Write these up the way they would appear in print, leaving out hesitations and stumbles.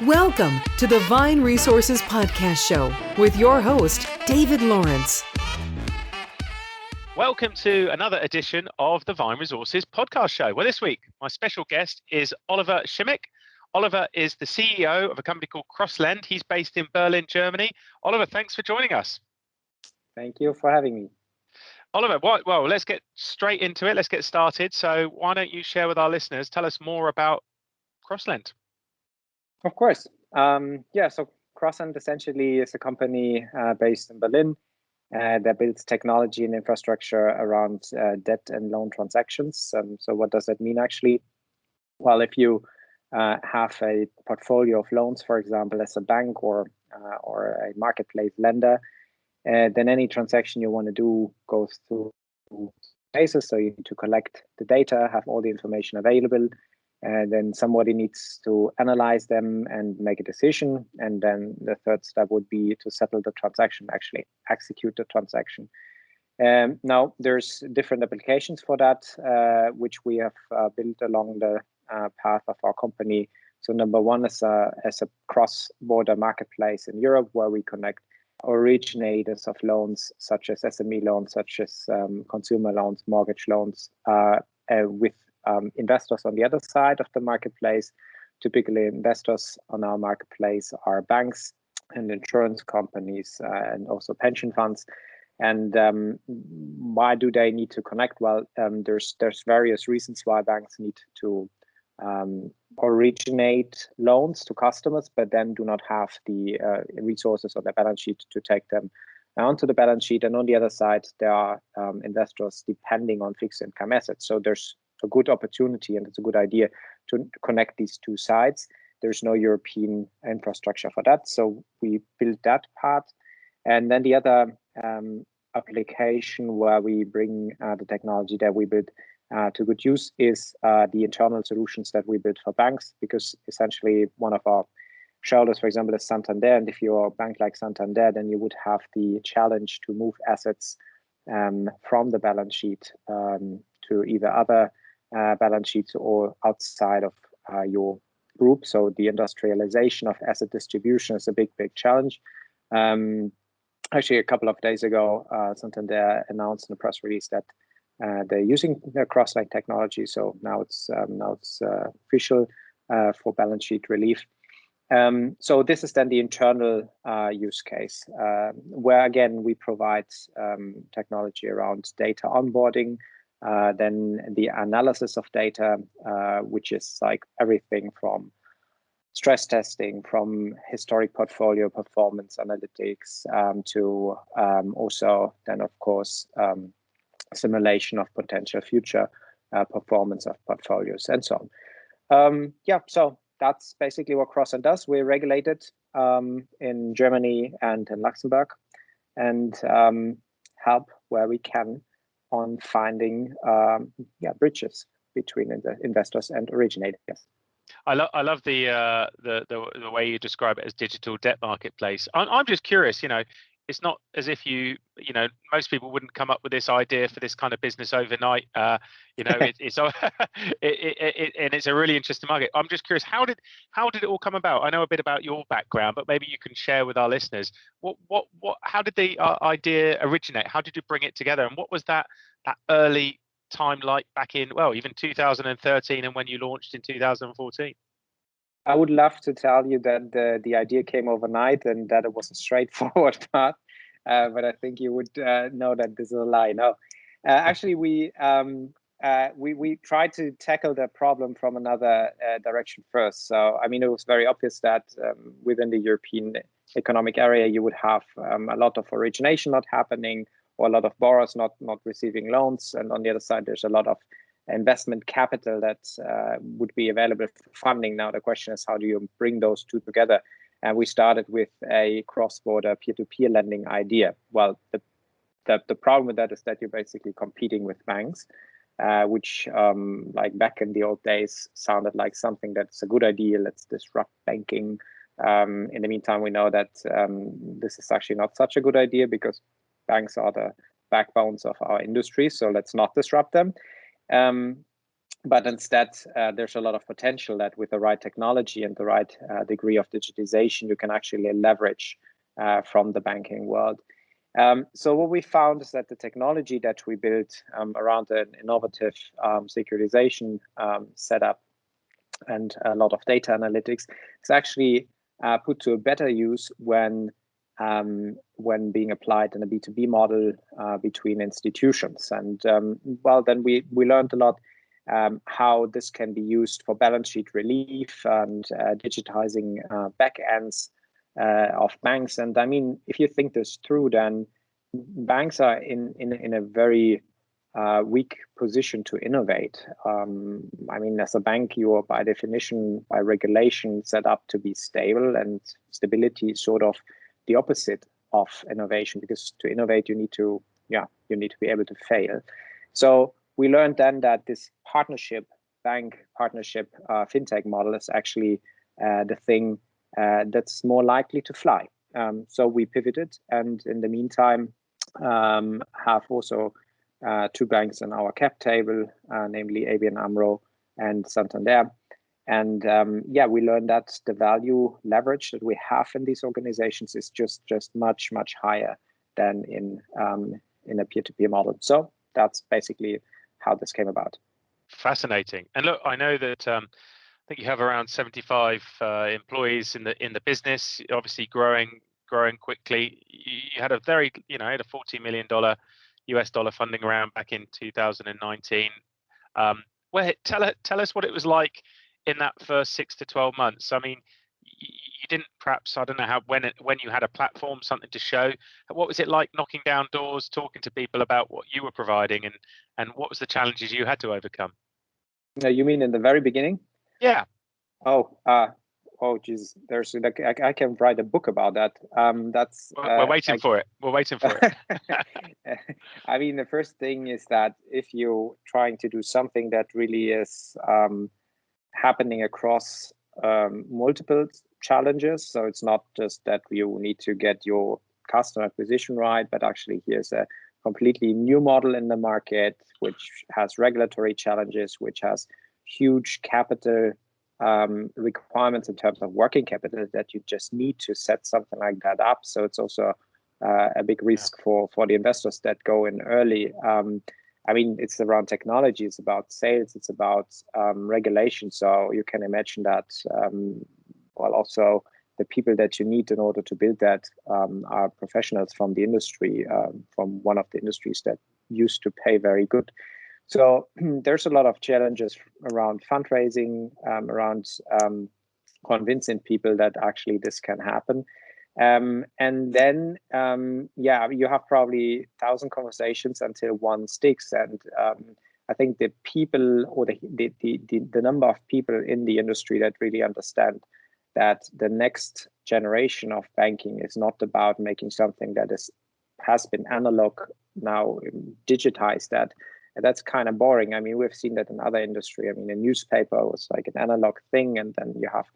Welcome to the Vine Resources Podcast Show with your host, David Lawrence. Welcome to another edition of the Vine Resources Podcast Show. Well, this week, my special guest is Oliver Schimek. Oliver is the CEO of a company called CrossLend. He's based in Berlin, Germany. Oliver, thanks for joining us. Thank you for having me. Oliver, well, let's get straight into it. Let's get started. So why don't you share with our listeners, tell us more about CrossLend. Of course. So CrossLend essentially is a company based in Berlin that builds technology and infrastructure around debt and loan transactions. So what does that mean actually? Well, if you have a portfolio of loans, for example, as a bank or a marketplace lender, then any transaction you want to do goes through phases. So you need to collect the data, have all the information available, and then somebody needs to analyze them and make a decision. And then the third step would be to settle the transaction, actually execute the transaction. Now, there's different applications for that, which we have built along the path of our company. So number one is as a cross-border marketplace in Europe, where we connect originators of loans, such as SME loans, such as consumer loans, mortgage loans, with investors on the other side of the marketplace. Typically, investors on our marketplace are banks and insurance companies and also pension funds. And why do they need to connect? Well, there's various reasons why banks need to originate loans to customers, but then do not have the resources on their balance sheet to take them onto the balance sheet. And on the other side, there are investors depending on fixed income assets. So there's a good opportunity, and it's a good idea to connect these two sides. There's no European infrastructure for that, so we built that part. And then the other application where we bring the technology that we built to good use is the internal solutions that we built for banks, because essentially one of our shareholders, for example, is Santander. And if you're a bank like Santander, then you would have the challenge to move assets from the balance sheet to either other balance sheets or outside of your group. So the industrialization of asset distribution is a big challenge. Actually, a couple of days ago, Santander announced in a press release that they're using their CrossLend technology. So now it's official for balance sheet relief. So this is then the internal use case, where again we provide technology around data onboarding, then the analysis of data, which is like everything from stress testing, from historic portfolio performance analytics, to also then of course simulation of potential future performance of portfolios and so on. So that's basically what CrossLend does. We're regulated in Germany and in Luxembourg, and help where we can on finding bridges between the investors and originators. I love the way you describe it as digital debt marketplace. I'm just curious, it's not as if most people wouldn't come up with this idea for this kind of business overnight. It's a really interesting market. I'm just curious, how did it all come about? I know a bit about your background, but maybe you can share with our listeners how did the idea originate? How did you bring it together? And what was that early time like back in, even 2013 and when you launched in 2014? I would love to tell you that the idea came overnight and that it was a straightforward path, but I think you would know that this is a lie. No, actually, we tried to tackle the problem from another direction first. So, I mean, it was very obvious that within the European economic area, you would have a lot of origination not happening, or a lot of borrowers not receiving loans, and on the other side, there's a lot of investment capital that would be available for funding. Now the question is, how do you bring those two together? And we started with a cross-border peer-to-peer lending idea. Well, the problem with that is that you're basically competing with banks, which like back in the old days sounded like something that's a good idea. Let's disrupt banking. In the meantime, we know that this is actually not such a good idea, because banks are the backbones of our industry. So let's not disrupt them. But instead, there's a lot of potential that with the right technology and the right degree of digitization, you can actually leverage from the banking world. So what we found is that the technology that we built around an innovative securitization setup and a lot of data analytics is actually put to a better use when being applied in a B2B model between institutions. And then we learned a lot how this can be used for balance sheet relief and digitizing back ends of banks. And I mean, if you think this through, then banks are in a very weak position to innovate. I mean, as a bank, you are by definition, by regulation, set up to be stable, and stability is sort of the opposite of innovation, because to innovate, you need to be able to fail. So we learned then that this bank partnership fintech model is actually the thing that's more likely to fly. So we pivoted, and in the meantime, have also two banks on our cap table, namely ABN AMRO and Santander. And we learned that the value leverage that we have in these organizations is just much higher than in a peer-to-peer model. So that's basically how this came about. Fascinating. And look, I know that I think you have around 75 employees in the business, obviously growing quickly. You had a very, had a $40 million US dollar funding round back in 2019. Tell us what it was like in that first 6 to 12 months. I mean, you didn't, perhaps, I don't know how, when you had a platform, something to show. What was it like knocking down doors, talking to people about what you were providing, and what was the challenges you had to overcome? You mean in the very beginning? Yeah. Geez, there's like I can write a book about that. We're waiting for it. We're waiting for it. I mean, the first thing is that if you're trying to do something that really is happening across multiple challenges, so it's not just that you need to get your customer acquisition right, but actually here's a completely new model in the market, which has regulatory challenges, which has huge capital requirements in terms of working capital that you just need to set something like that up. So it's also a big risk for the investors that go in early. I mean, it's around technology, it's about sales, it's about regulation. So you can imagine that, also the people that you need in order to build that are professionals from the industry, from one of the industries that used to pay very good. So there's a lot of challenges around fundraising, around convincing people that actually this can happen. And then, you have probably 1,000 conversations until one sticks. And I think the people, or the number of people in the industry that really understand that the next generation of banking is not about making something that has been analog, now digitized, that's kind of boring. I mean, we've seen that in other industry. I mean, a newspaper was like an analog thing, and then you have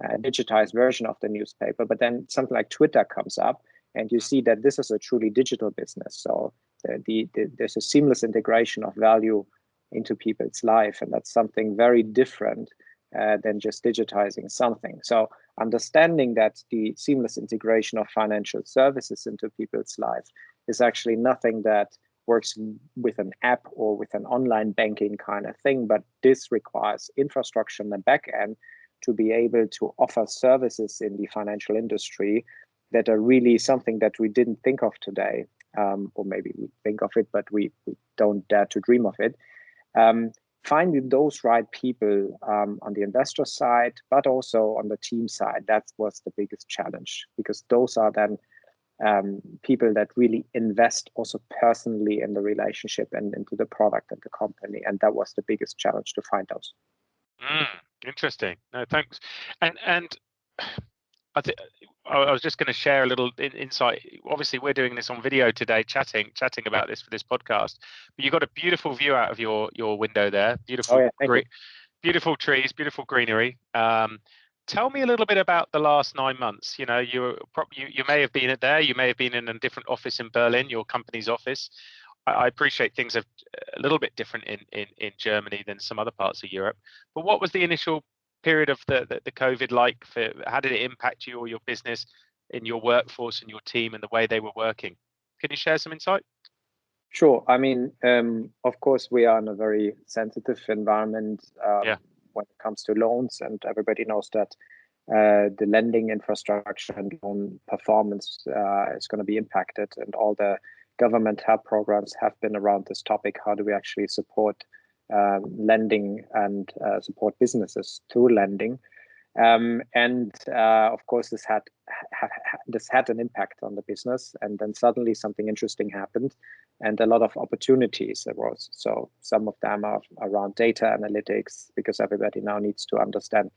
a digitized version of the newspaper. But then something like Twitter comes up, and you see that this is a truly digital business. So there's a seamless integration of value into people's life, and that's something very different than just digitizing something. So understanding that the seamless integration of financial services into people's life is actually nothing that works with an app or with an online banking kind of thing, but this requires infrastructure in the back end to be able to offer services in the financial industry that are really something that we didn't think of today, or maybe we think of it, but we don't dare to dream of it. Finding those right people on the investor side, but also on the team side, that was the biggest challenge, because those are then people that really invest also personally in the relationship and into the product and the company. And that was the biggest challenge, to find those. Interesting. No, thanks. And I was just going to share a little insight. Obviously, we're doing this on video today, chatting about this for this podcast. But you've got a beautiful view out of your window there. Beautiful, beautiful trees, beautiful greenery. Tell me a little bit about the last 9 months. You may have been there. You may have been in a different office in Berlin, your company's office. I appreciate things are a little bit different in Germany than some other parts of Europe. But what was the initial period of the COVID like? How did it impact you or your business, in your workforce and your team and the way they were working? Can you share some insight? Sure. I mean, of course, we are in a very sensitive environment when it comes to loans, and everybody knows that the lending infrastructure and loan performance is going to be impacted, and all the government help programs have been around this topic. How do we actually support lending and support businesses through lending? Of course, this had an impact on the business, and then suddenly something interesting happened, and a lot of opportunities arose. So some of them are around data analytics, because everybody now needs to understand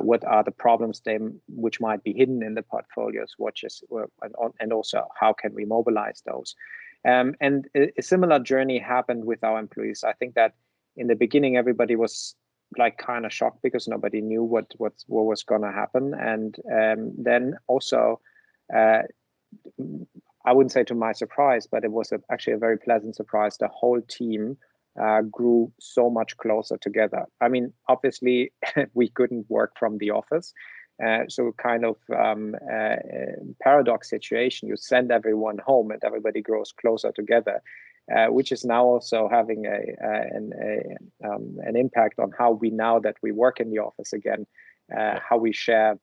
what are the problems which might be hidden in the portfolios, and also how can we mobilize those. And a similar journey happened with our employees. I think that in the beginning, everybody was like kind of shocked because nobody knew what was going to happen. And then also, I wouldn't say to my surprise, but it was actually a very pleasant surprise. The whole team grew so much closer together. I mean, obviously, we couldn't work from the office. So kind of paradox situation. You send everyone home and everybody grows closer together, which is now also having an impact on how we, now that we work in the office again, how we share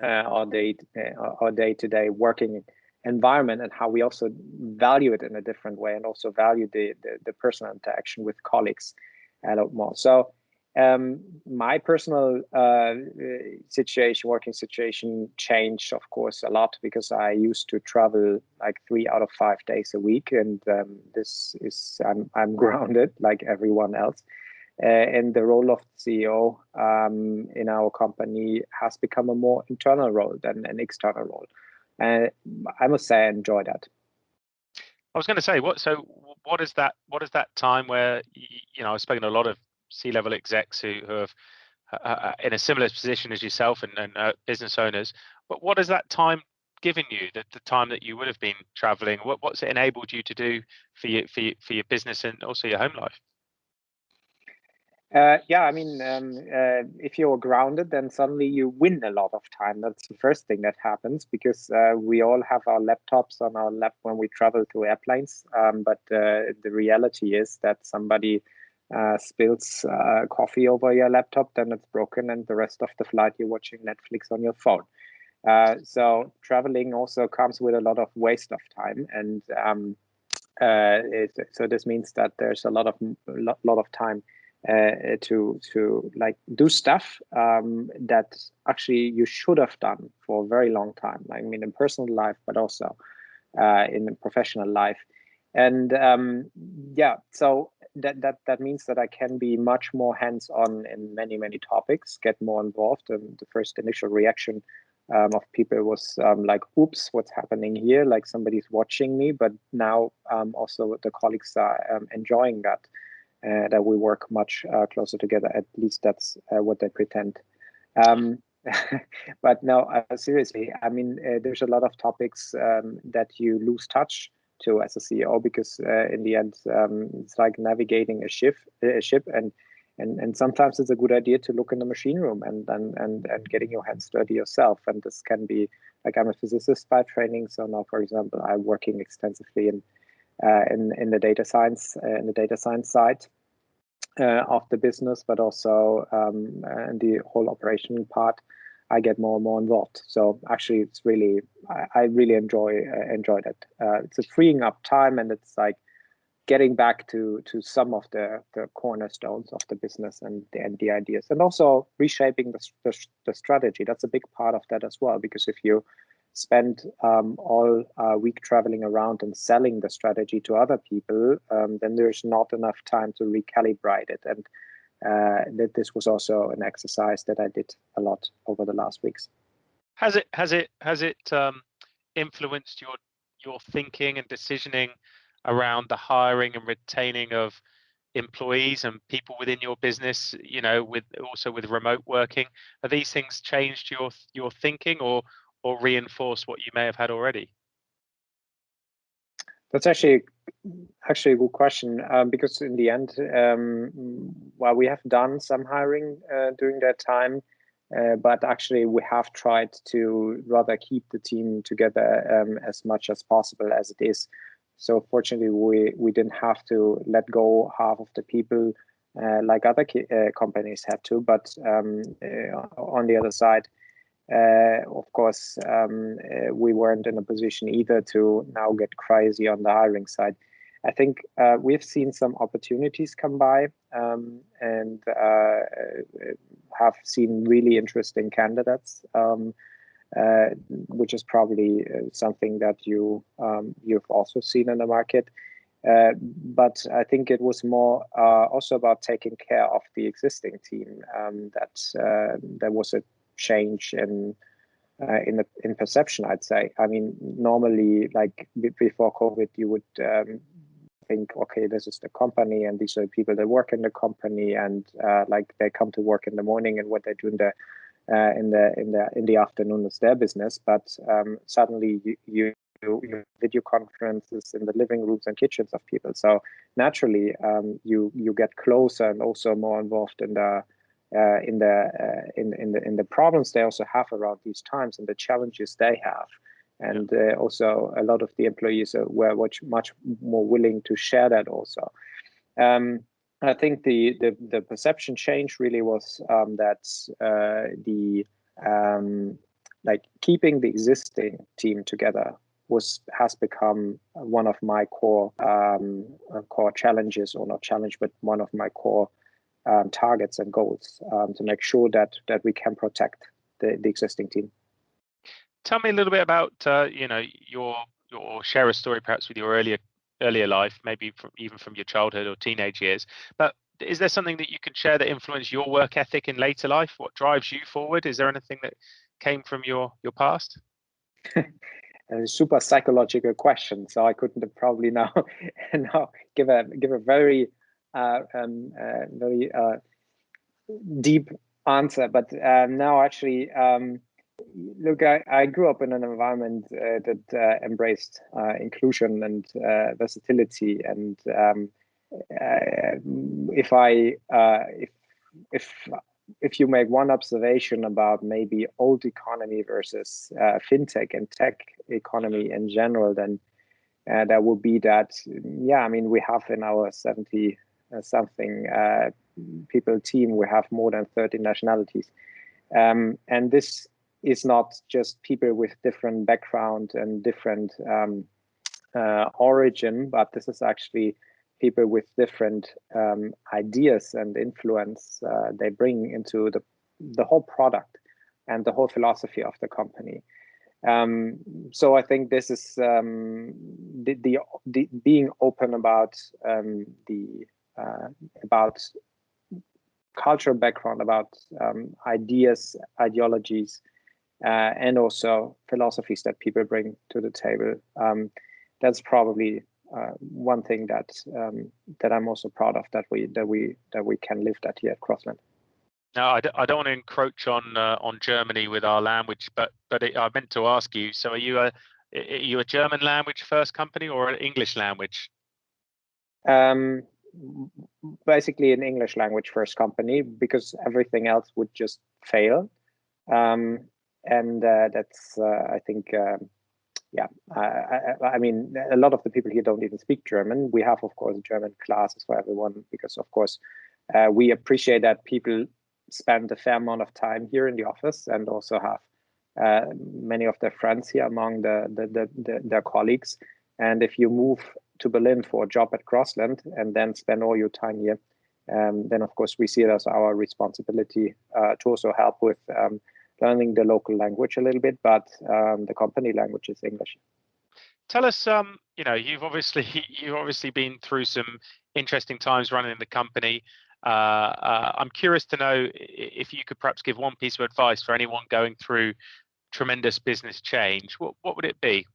our day-to-day working environment, and how we also value it in a different way, and also value the personal interaction with colleagues a lot more. So my personal working situation changed, of course, a lot, because I used to travel like 3 out of 5 days a week, and I'm grounded like everyone else. And the role of CEO in our company has become a more internal role than an external role. I must say I enjoy that. I was going to say, what is that time where, I've spoken to a lot of C-level execs who have in a similar position as yourself and business owners, but what has that time given you, the time that you would have been traveling? What's it enabled you to do for your business and also your home life? Yeah, I mean, if you're grounded, then suddenly you win a lot of time. That's the first thing that happens, because we all have our laptops on our lap when we travel to airplanes. But the reality is that somebody spills coffee over your laptop, then it's broken, and the rest of the flight you're watching Netflix on your phone. So traveling also comes with a lot of waste of time, and so this means that there's a lot of time to like do stuff that actually you should have done for a very long time. I mean, in personal life, but also in professional life. And yeah, so that means that I can be much more hands-on in many topics, get more involved. And the first initial reaction of people was like, oops, what's happening here? Like, somebody's watching me. But now also the colleagues are enjoying that. That we work much closer together. At least that's what they pretend. But no, seriously, I mean, there's a lot of topics that you lose touch to as a CEO, because in the end, it's like navigating a ship, and sometimes it's a good idea to look in the machine room and getting your hands dirty yourself. And this can be like, I'm a physicist by training, so now, for example, I'm working extensively in the data science side of the business, but also in the whole operational part, I get more and more involved. So actually, it's really, I really enjoy that. It's a freeing up time, and it's like getting back to some of the cornerstones of the business and the ideas, and also reshaping the strategy. That's a big part of that as well, because if you spend all week traveling around and selling the strategy to other people, then there's not enough time to recalibrate it. And that this was also an exercise that I did a lot over the last weeks. Has it influenced your thinking and decisioning around the hiring and retaining of employees and people within your business? With remote working, have these things changed your thinking or reinforce what you may have had already? That's actually Actually, a good question, because in the end, well, we have done some hiring during that time, but actually we have tried to rather keep the team together as much as possible as it is. So fortunately, we didn't have to let go half of the people like other companies had to. But on the other side, of course, we weren't in a position either to now get crazy on the hiring side. I think we've seen some opportunities come by and have seen really interesting candidates, which is probably something that you've also seen in the market. But I think it was more also about taking care of the existing team. That there was a change in perception, I'd say. I mean, normally, like before COVID, you would think, okay, this is the company, and these are the people that work in the company, and like they come to work in the morning, and what they do in the afternoon is their business. But suddenly, you video conferences in the living rooms and kitchens of people. So naturally, you get closer and also more involved in the problems they also have around these times and the challenges they have. And also a lot of the employees were much more willing to share that also. I think the perception change really was that like keeping the existing team together has become one of my core challenges, or not challenge, but one of my core targets and goals, to make sure that we can protect the existing team. Tell me a little bit about your share a story perhaps with your earlier life, maybe even from your childhood or teenage years. But is there something that you can share that influenced your work ethic in later life? What drives you forward? Is there anything that came from your past? A super psychological question, so I couldn't probably now give a very deep answer. But now actually, look, I grew up in an environment that embraced inclusion and versatility, and if you make one observation about maybe old economy versus fintech and tech economy in general, then that would be that, I mean, we have in our 70 something people team, we have more than 30 nationalities. And this is not just people with different background and different origin, but this is actually people with different ideas and influence they bring into the whole product and the whole philosophy of the company. So I think this is the being open about about cultural background, about ideas, ideologies, and also philosophies that people bring to the table. That's probably one thing that I'm also proud of, that we can live that here at CrossLend. Now, I don't want to encroach on Germany with our language, but I meant to ask you. So, are you a German language first company or an English language? Basically, an English language first company, because everything else would just fail. And that's I think. I mean, a lot of the people here don't even speak German. We have, of course, German classes for everyone, because, of course, we appreciate that people spend a fair amount of time here in the office and also have many of their friends here among their colleagues. And if you move to Berlin for a job at CrossLend and then spend all your time here, then, of course, we see it as our responsibility to also help with learning the local language a little bit, but the company language is English. Tell us, you've obviously been through some interesting times running the company. I'm curious to know if you could perhaps give one piece of advice for anyone going through tremendous business change. What would it be?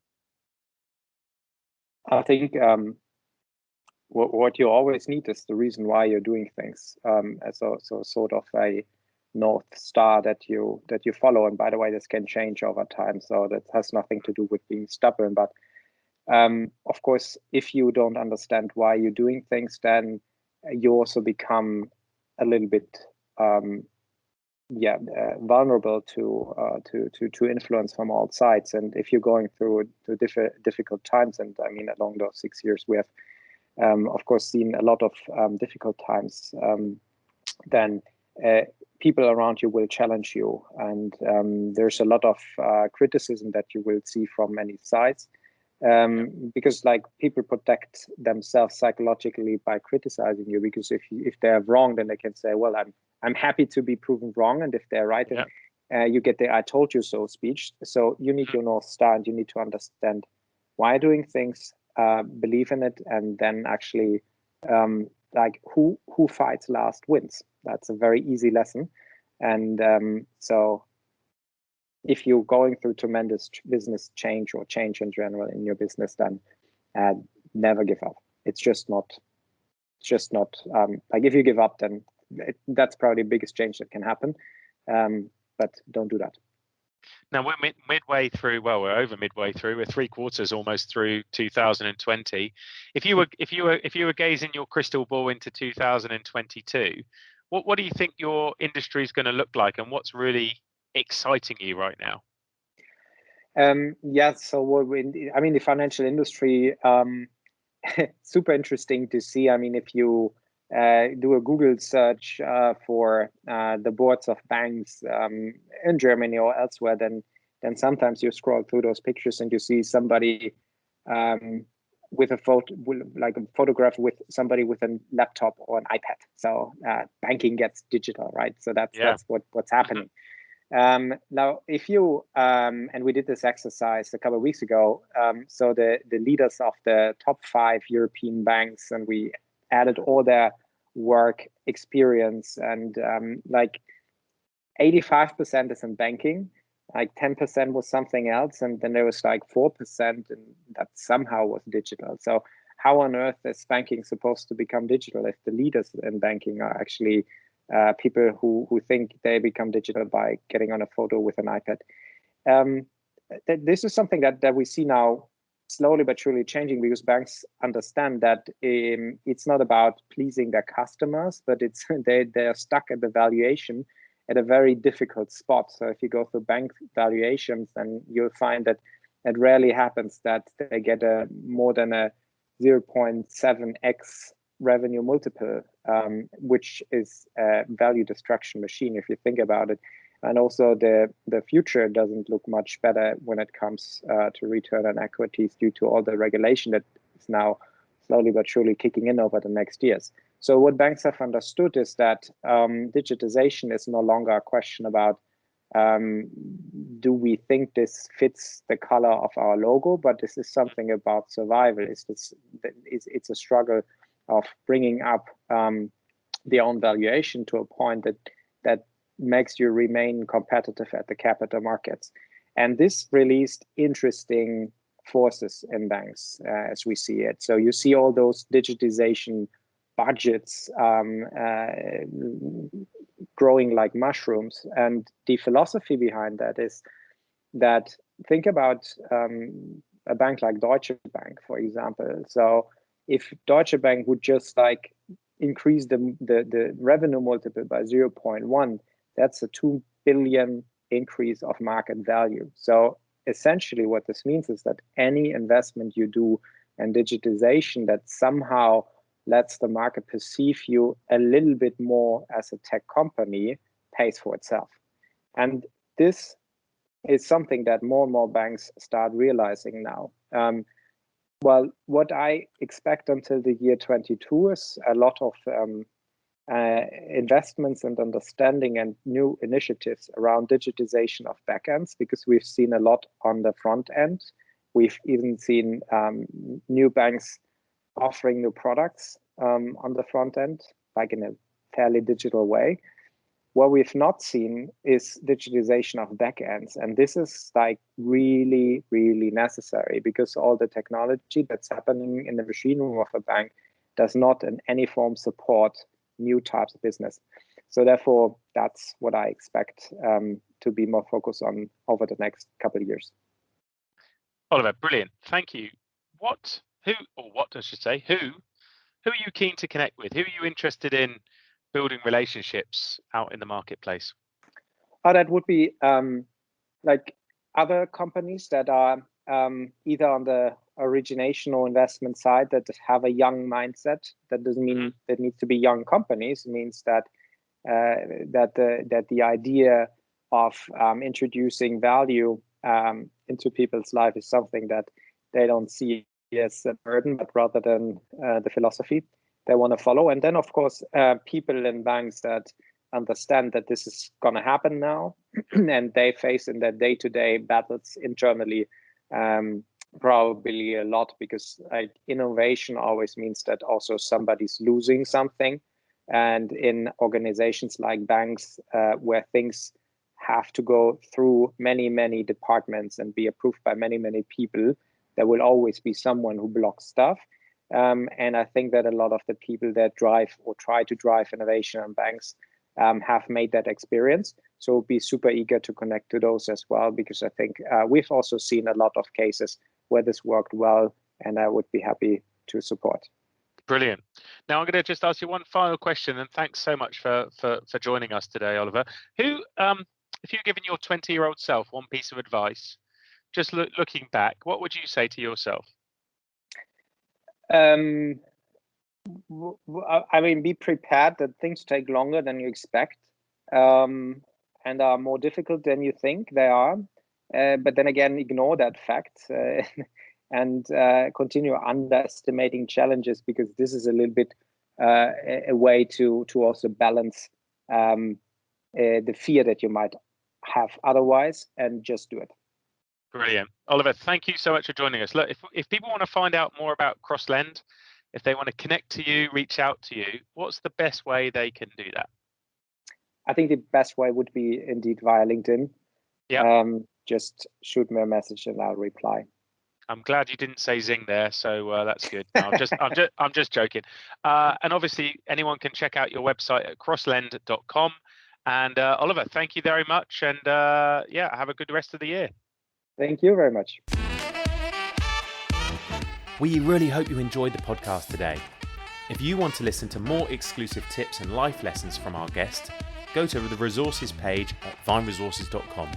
I think what you always need is the reason why you're doing things. So sort of a North Star that you follow. And by the way, this can change over time, so that has nothing to do with being stubborn. But Of course, if you don't understand why you're doing things, then you also become a little bit vulnerable to influence from all sides. And if you're going through difficult times, and I mean, along those 6 years, we have, of course, seen a lot of difficult times, then people around you will challenge you. And there's a lot of criticism that you will see from many sides. Because like people protect themselves psychologically by criticizing you, because if they're wrong, then they can say, well, I'm happy to be proven wrong, and if they're right, then you get the "I told you so" speech. So you need your North Star, and you need to understand why you're doing things, believe in it, and then actually like who fights last wins. That's a very easy lesson. And so if you're going through tremendous business change or change in general in your business, then never give up. It's just not like if you give up, then that's probably the biggest change that can happen. But don't do that. Now we're midway through. Well, we're over midway through. We're 3/4 almost through 2020. If you were gazing your crystal ball into 2022, what do you think your industry is going to look like, and what's really exciting you right now? So I mean, the financial industry, super interesting to see. I mean, if you do a Google search for the boards of banks in Germany or elsewhere, then sometimes you scroll through those pictures and you see somebody with a photograph with somebody with a laptop or an iPad. So banking gets digital, right? So that's what's happening. Now, if you and we did this exercise a couple of weeks ago, so the leaders of the top 5 European banks, and we added all their work experience, and like 85% is in banking, like 10% was something else, and then there was like 4% and that somehow was digital. So how on earth is banking supposed to become digital if the leaders in banking are actually people who think they become digital by getting on a photo with an iPad? This is something that we see now slowly but surely changing, because banks understand that it's not about pleasing their customers, but it's they're stuck at the valuation at a very difficult spot. So if you go through bank valuations, then you'll find that it rarely happens that they get a more than a 0.7x revenue multiple, which is a value destruction machine if you think about it. And also the future doesn't look much better when it comes to return on equities due to all the regulation that is now slowly but surely kicking in over the next years. So what banks have understood is that digitization is no longer a question about do we think this fits the color of our logo, but this is something about survival. It's a struggle of bringing up the own valuation to a point that makes you remain competitive at the capital markets. And this released interesting forces in banks as we see it. So you see all those digitization budgets growing like mushrooms. And the philosophy behind that is that think about a bank like Deutsche Bank, for example. So if Deutsche Bank would just like increase the revenue multiple by 0.1, that's a 2 billion increase of market value. So essentially what this means is that any investment you do in digitization that somehow lets the market perceive you a little bit more as a tech company pays for itself. And this is something that more and more banks start realizing now. Well, what I expect until the year 22 is a lot of investments and understanding and new initiatives around digitization of backends, because we've seen a lot on the front end. We've even seen new banks offering new products on the front end, like in a fairly digital way. What we've not seen is digitization of backends. And this is like really, really necessary, because all the technology that's happening in the machine room of a bank does not in any form support new types of business. So therefore, that's what I expect to be more focused on over the next couple of years. Oliver, brilliant. Thank you. who are you keen to connect with? Who are you interested in building relationships out in the marketplace? Oh, that would be like other companies that are either on the origination or investment side that have a young mindset. That doesn't mean that needs to be young companies. It means that that the idea of introducing value into people's life is something that they don't see as a burden, but rather than the philosophy they want to follow. And then, of course, people in banks that understand that this is going to happen now, and they face in their day-to-day battles internally probably a lot, because like innovation always means that also somebody's losing something. And in organizations like banks, where things have to go through many departments and be approved by many people, there will always be someone who blocks stuff. And I think that a lot of the people that drive or try to drive innovation in banks have made that experience. So be super eager to connect to those as well, because I think we've also seen a lot of cases where this worked well, and I would be happy to support. Brilliant. Now I'm going to just ask you one final question, and thanks so much for joining us today, Oliver. Who, if you're giving your 20-year-old self one piece of advice, just looking back, what would you say to yourself? I mean, be prepared that things take longer than you expect, and are more difficult than you think they are. But then again, ignore that fact and continue underestimating challenges, because this is a little bit a way to also balance the fear that you might have otherwise, and just do it. Brilliant. Oliver, thank you so much for joining us. Look, if people want to find out more about CrossLend, if they want to connect to you, reach out to you, what's the best way they can do that? I think the best way would be indeed via LinkedIn. Yeah. Just shoot me a message and I'll reply. I'm glad you didn't say Zing there, so that's good. No, I'm just joking. And obviously, anyone can check out your website at crosslend.com. And Oliver, thank you very much, and yeah, have a good rest of the year. Thank you very much. We really hope you enjoyed the podcast today. If you want to listen to more exclusive tips and life lessons from our guest, go to the resources page at vineresources.com.